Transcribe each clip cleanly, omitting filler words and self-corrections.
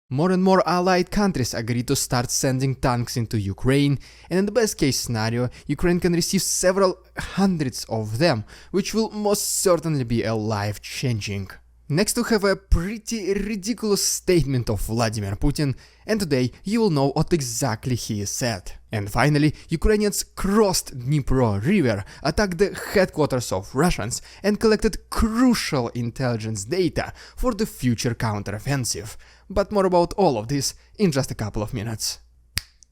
More and more allied countries agree to start sending tanks into Ukraine, and in the best case scenario, Ukraine can receive several hundreds of them, which will most certainly be life-changing. Next we have a pretty ridiculous statement of Vladimir Putin, and today you will know what exactly he said. And finally, Ukrainians crossed Dnipro river, attacked the headquarters of Russians, and collected crucial intelligence data for the future counteroffensive. But more about all of this in just a couple of minutes.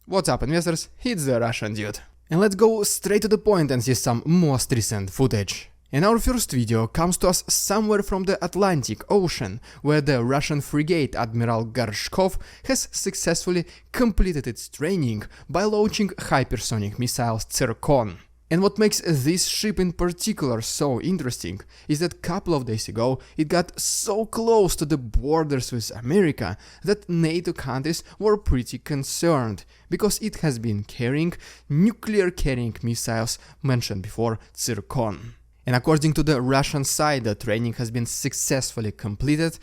What's up, investors? It's the Russian dude. And let's go straight to the point and see some most recent footage. And our first video comes to us somewhere from the Atlantic Ocean, where the Russian frigate Admiral Gorshkov has successfully completed its training by launching hypersonic missiles Zircon. And what makes this ship in particular so interesting is that a couple of days ago it got so close to the borders with America that NATO countries were pretty concerned, because it has been carrying nuclear-carrying missiles mentioned before, Zircon. And according to the Russian side, the training has been successfully completed.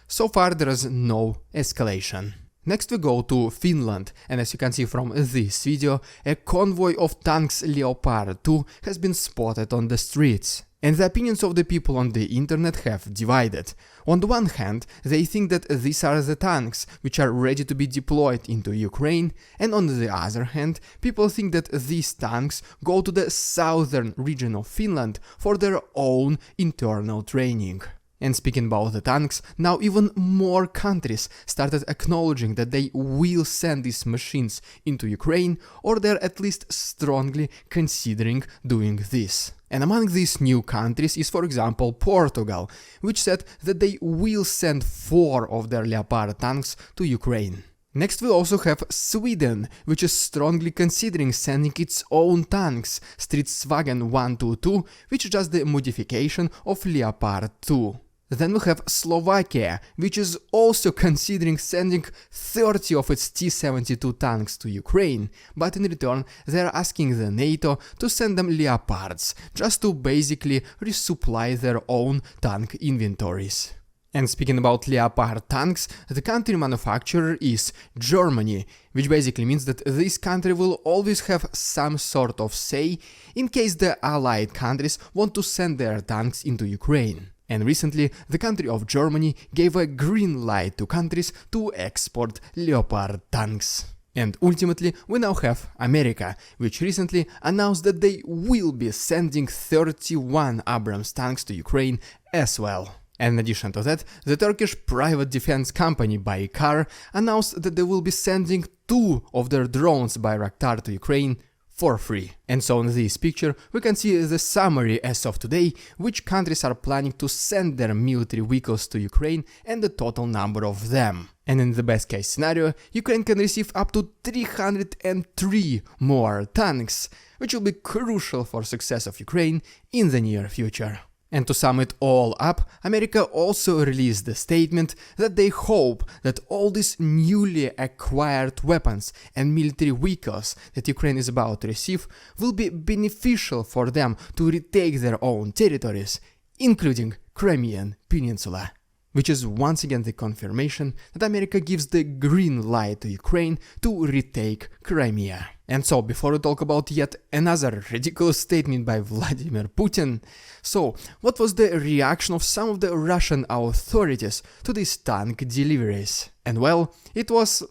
So far there is no escalation. Next we go to Finland, and as you can see from this video, a convoy of tanks Leopard 2 has been spotted on the streets. And the opinions of the people on the internet have divided. On the one hand, they think that these are the tanks which are ready to be deployed into Ukraine, and on the other hand, people think that these tanks go to the southern region of Finland for their own internal training. And speaking about the tanks, now even more countries started acknowledging that they will send these machines into Ukraine, or they're at least strongly considering doing this. And among these new countries is, for example, Portugal, which said that they will send 4 of their Leopard tanks to Ukraine. Next we also have Sweden, which is strongly considering sending its own tanks, Stridsvagn 122, which is just the modification of Leopard 2. Then we have Slovakia, which is also considering sending 30 of its T-72 tanks to Ukraine, but in return they are asking the NATO to send them Leopards, just to basically resupply their own tank inventories. And speaking about Leopard tanks, the country manufacturer is Germany, which basically means that this country will always have some sort of say in case the allied countries want to send their tanks into Ukraine. And recently, the country of Germany gave a green light to countries to export Leopard tanks. And ultimately, we now have America, which recently announced that they will be sending 31 Abrams tanks to Ukraine as well. And in addition to that, the Turkish private defense company Baykar announced that they will be sending 2 of their drones Bayraktar to Ukraine for free. And so in this picture we can see the summary as of today, which countries are planning to send their military vehicles to Ukraine and the total number of them. And in the best case scenario, Ukraine can receive up to 303 more tanks, which will be crucial for success of Ukraine in the near future. And to sum it all up, America also released a statement that they hope that all these newly acquired weapons and military vehicles that Ukraine is about to receive will be beneficial for them to retake their own territories, including Crimean Peninsula. Which is once again the confirmation that America gives the green light to Ukraine to retake Crimea. And so, before we talk about yet another ridiculous statement by Vladimir Putin, so what was the reaction of some of the Russian authorities to these tank deliveries? And well, it was,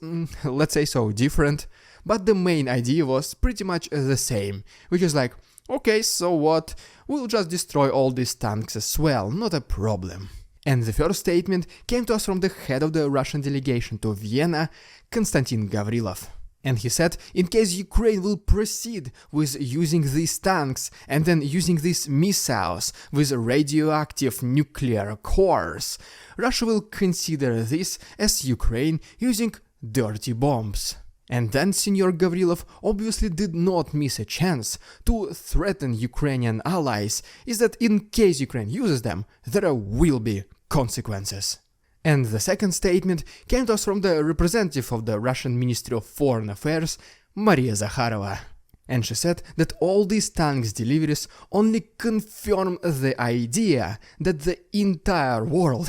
let's say so, different, but the main idea was pretty much the same, which is like, okay, so what, we'll just destroy all these tanks as well, not a problem. And the first statement came to us from the head of the Russian delegation to Vienna, Konstantin Gavrilov. And he said, in case Ukraine will proceed with using these tanks and then using these missiles with radioactive nuclear cores, Russia will consider this as Ukraine using dirty bombs. And then Senior Gavrilov obviously did not miss a chance to threaten Ukrainian allies, is that in case Ukraine uses them, there will be consequences. And the second statement came to us from the representative of the Russian Ministry of Foreign Affairs, Maria Zakharova. And she said that all these tanks deliveries only confirm the idea that the entire world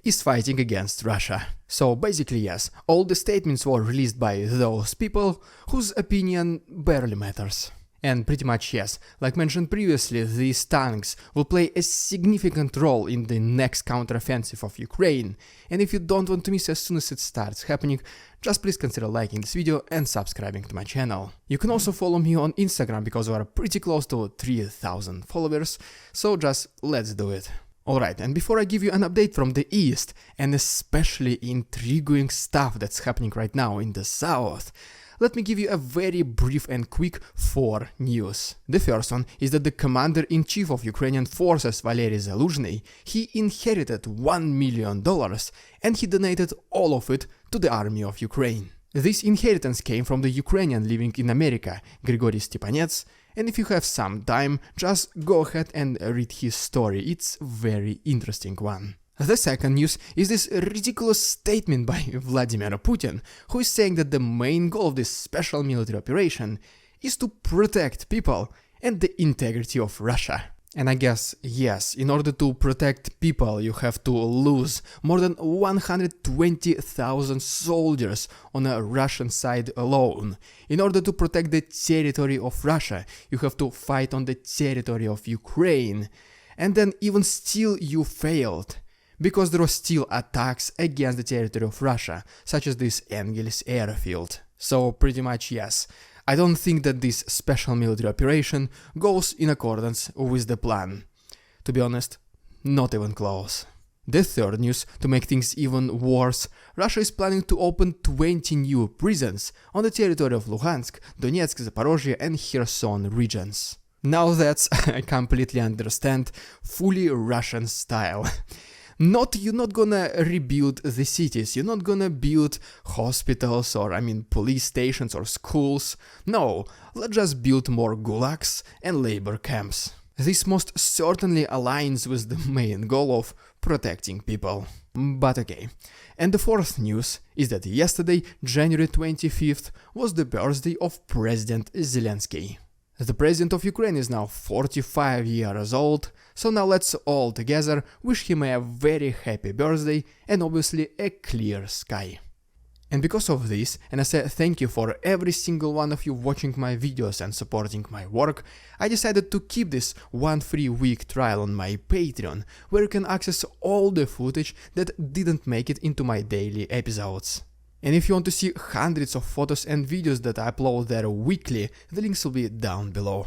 is fighting against Russia. So basically yes, all the statements were released by those people whose opinion barely matters. And pretty much yes, like mentioned previously, these tanks will play a significant role in the next counteroffensive of Ukraine, and if you don't want to miss as soon as it starts happening, just please consider liking this video and subscribing to my channel. You can also follow me on Instagram because we are pretty close to 3000 followers, so just let's do it. Alright, and before I give you an update from the east, and especially intriguing stuff that's happening right now in the south, let me give you a very brief and quick 4 news. The first one is that the commander-in-chief of Ukrainian forces, Valery Zaluzhny, he inherited $1 million and he donated all of it to the army of Ukraine. This inheritance came from the Ukrainian living in America, Grigory Stepanets, and if you have some time, just go ahead and read his story, it's a very interesting one. The second news is this ridiculous statement by Vladimir Putin, who is saying that the main goal of this special military operation is to protect people and the integrity of Russia. And I guess, yes, in order to protect people you have to lose more than 120,000 soldiers on a Russian side alone. In order to protect the territory of Russia, you have to fight on the territory of Ukraine. And then even still you failed, because there were still attacks against the territory of Russia, such as this Engels airfield. So pretty much yes, I don't think that this special military operation goes in accordance with the plan. To be honest, not even close. The third news, to make things even worse, Russia is planning to open 20 new prisons on the territory of Luhansk, Donetsk, Zaporozhye and Kherson regions. Now that's, I completely understand, fully Russian style. You're not gonna rebuild the cities, you're not gonna build hospitals or police stations or schools. No, let's just build more gulags and labor camps. This most certainly aligns with the main goal of protecting people. But okay. And the fourth news is that yesterday, January 25th, was the birthday of President Zelensky. The president of Ukraine is now 45 years old, so now let's all together wish him a very happy birthday and obviously a clear sky. And because of this, and as a thank you for every single one of you watching my videos and supporting my work, I decided to keep this one free week trial on my Patreon, where you can access all the footage that didn't make it into my daily episodes. And if you want to see hundreds of photos and videos that I upload there weekly, the links will be down below.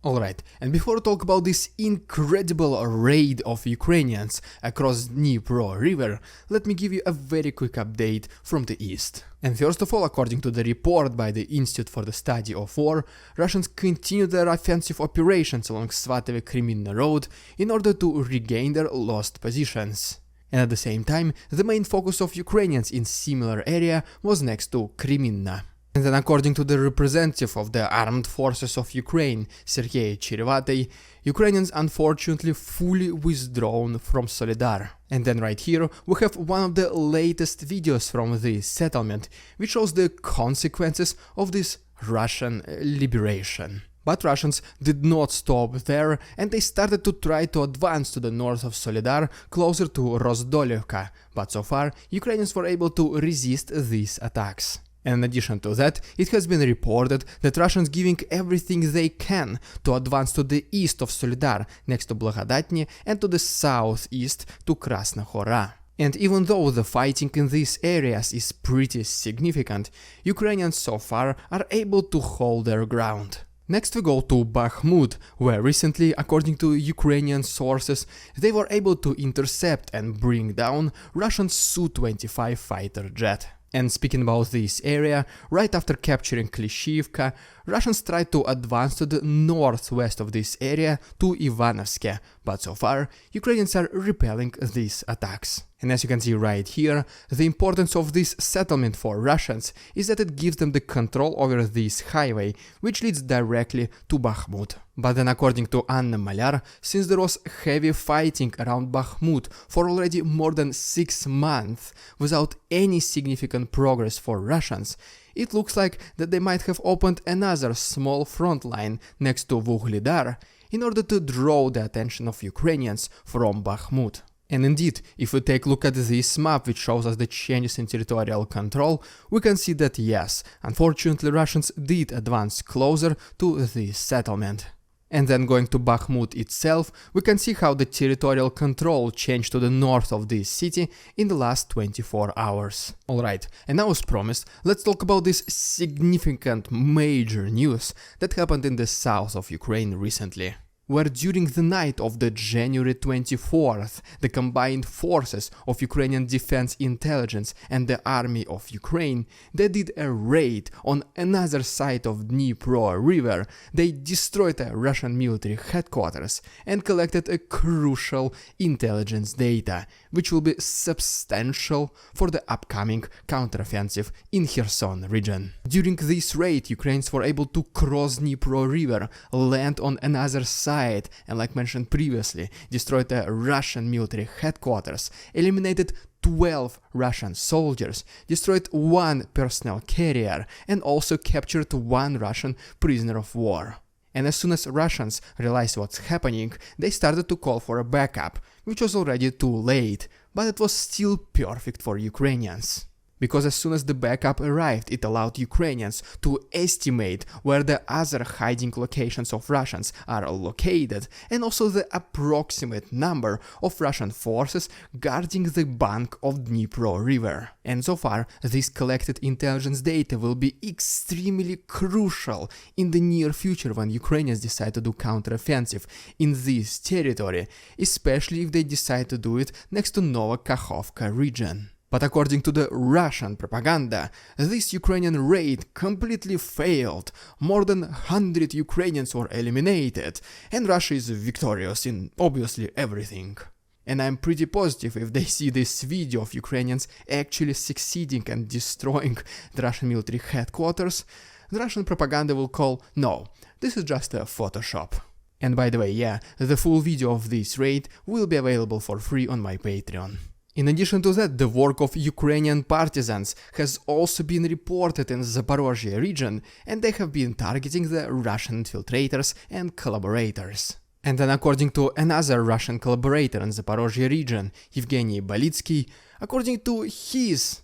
Alright, and before we talk about this incredible raid of Ukrainians across Dnipro river, let me give you a very quick update from the east. And first of all, according to the report by the Institute for the Study of War, Russians continue their offensive operations along Svatove-Kreminna road in order to regain their lost positions. And at the same time, the main focus of Ukrainians in similar area was next to Kreminna. And then according to the representative of the armed forces of Ukraine, Sergei Cherevatay, Ukrainians unfortunately fully withdrawn from Soledar. And then right here we have one of the latest videos from the settlement, which shows the consequences of this Russian liberation. But Russians did not stop there, and they started to try to advance to the north of Soledar, closer to Rozdolivka, but so far Ukrainians were able to resist these attacks. And in addition to that, it has been reported that Russians giving everything they can to advance to the east of Soledar, next to Blagodatny, and to the southeast to Krasna Hora. And even though the fighting in these areas is pretty significant, Ukrainians so far are able to hold their ground. Next we go to Bakhmut, where recently, according to Ukrainian sources, they were able to intercept and bring down Russian Su-25 fighter jet. And speaking about this area, right after capturing Klishivka, Russians tried to advance to the northwest of this area to Ivanovsk, but so far Ukrainians are repelling these attacks. And as you can see right here, the importance of this settlement for Russians is that it gives them the control over this highway, which leads directly to Bakhmut. But then according to Anna Malyar, since there was heavy fighting around Bakhmut for already more than 6 months without any significant progress for Russians, it looks like that they might have opened another small front line next to Vuhledar in order to draw the attention of Ukrainians from Bakhmut. And indeed, if we take a look at this map which shows us the changes in territorial control, we can see that yes, unfortunately Russians did advance closer to this settlement. And then going to Bakhmut itself, we can see how the territorial control changed to the north of this city in the last 24 hours. Alright, and now as promised, let's talk about this significant major news that happened in the south of Ukraine recently, where during the night of the January 24th, the combined forces of Ukrainian Defense Intelligence and the Army of Ukraine, they did a raid on another side of Dnipro river. They destroyed a Russian military headquarters and collected a crucial intelligence data, which will be substantial for the upcoming counteroffensive in Kherson region. During this raid, Ukrainians were able to cross Dnipro river, land on another side, and like mentioned previously, destroyed the Russian military headquarters, eliminated 12 Russian soldiers, destroyed 1 personnel carrier, and also captured 1 Russian prisoner of war. And as soon as Russians realized what's happening, they started to call for a backup, which was already too late, but it was still perfect for Ukrainians. Because as soon as the backup arrived, it allowed Ukrainians to estimate where the other hiding locations of Russians are located, and also the approximate number of Russian forces guarding the bank of Dnipro river. And so far, this collected intelligence data will be extremely crucial in the near future when Ukrainians decide to do counteroffensive in this territory, especially if they decide to do it next to Novokakhovka region. But according to the Russian propaganda, this Ukrainian raid completely failed, more than 100 Ukrainians were eliminated, and Russia is victorious in obviously everything. And I'm pretty positive if they see this video of Ukrainians actually succeeding and destroying the Russian military headquarters, the Russian propaganda will call, no, this is just a Photoshop. And by the way, yeah, the full video of this raid will be available for free on my Patreon. In addition to that, the work of Ukrainian partisans has also been reported in the Zaporozhye region, and they have been targeting the Russian infiltrators and collaborators. And then according to another Russian collaborator in the Zaporozhye region, Evgeny Balitsky, according to his,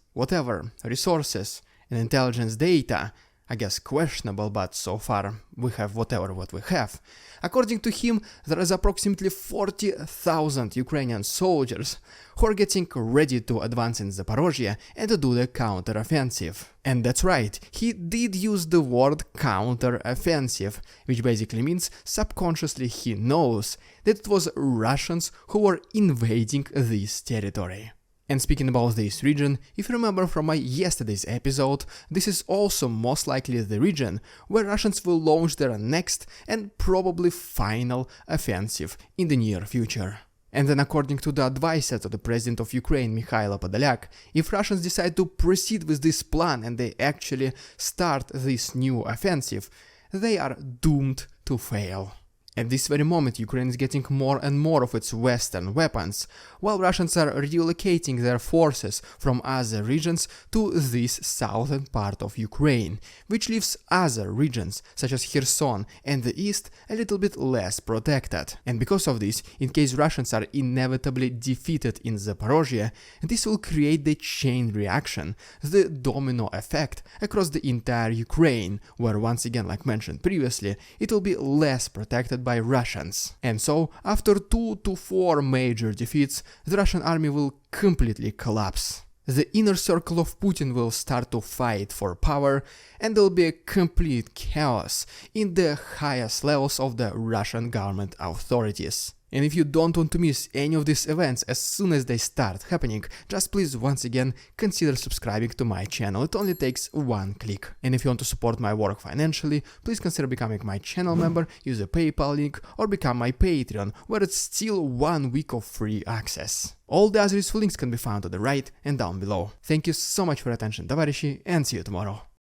resources and intelligence data, I guess questionable, but so far we have what we have. According to him, there is approximately 40,000 Ukrainian soldiers who are getting ready to advance in Zaporozhye and to do the counteroffensive. And that's right, he did use the word counteroffensive, which basically means subconsciously he knows that it was Russians who were invading this territory. And speaking about this region, if you remember from my yesterday's episode, this is also most likely the region where Russians will launch their next and probably final offensive in the near future. And then according to the advisor to the president of Ukraine, Mikhailo Podolyak, if Russians decide to proceed with this plan and they actually start this new offensive, they are doomed to fail. At this very moment, Ukraine is getting more and more of its Western weapons, while Russians are relocating their forces from other regions to this southern part of Ukraine, which leaves other regions, such as Kherson and the east, a little bit less protected. And because of this, in case Russians are inevitably defeated in Zaporozhye, this will create the chain reaction, the domino effect across the entire Ukraine, where once again, like mentioned previously, it will be less protected by Russians. And so, after 2 to 4 major defeats, the Russian army will completely collapse. The inner circle of Putin will start to fight for power, and there will be a complete chaos in the highest levels of the Russian government authorities. And if you don't want to miss any of these events as soon as they start happening, just please once again consider subscribing to my channel. It only takes 1 click. And if you want to support my work financially, please consider becoming my channel member, use the PayPal link, or become my Patreon, where it's still 1 week of free access. All the other useful links can be found to the right and down below. Thank you so much for your attention, товарищи, and see you tomorrow.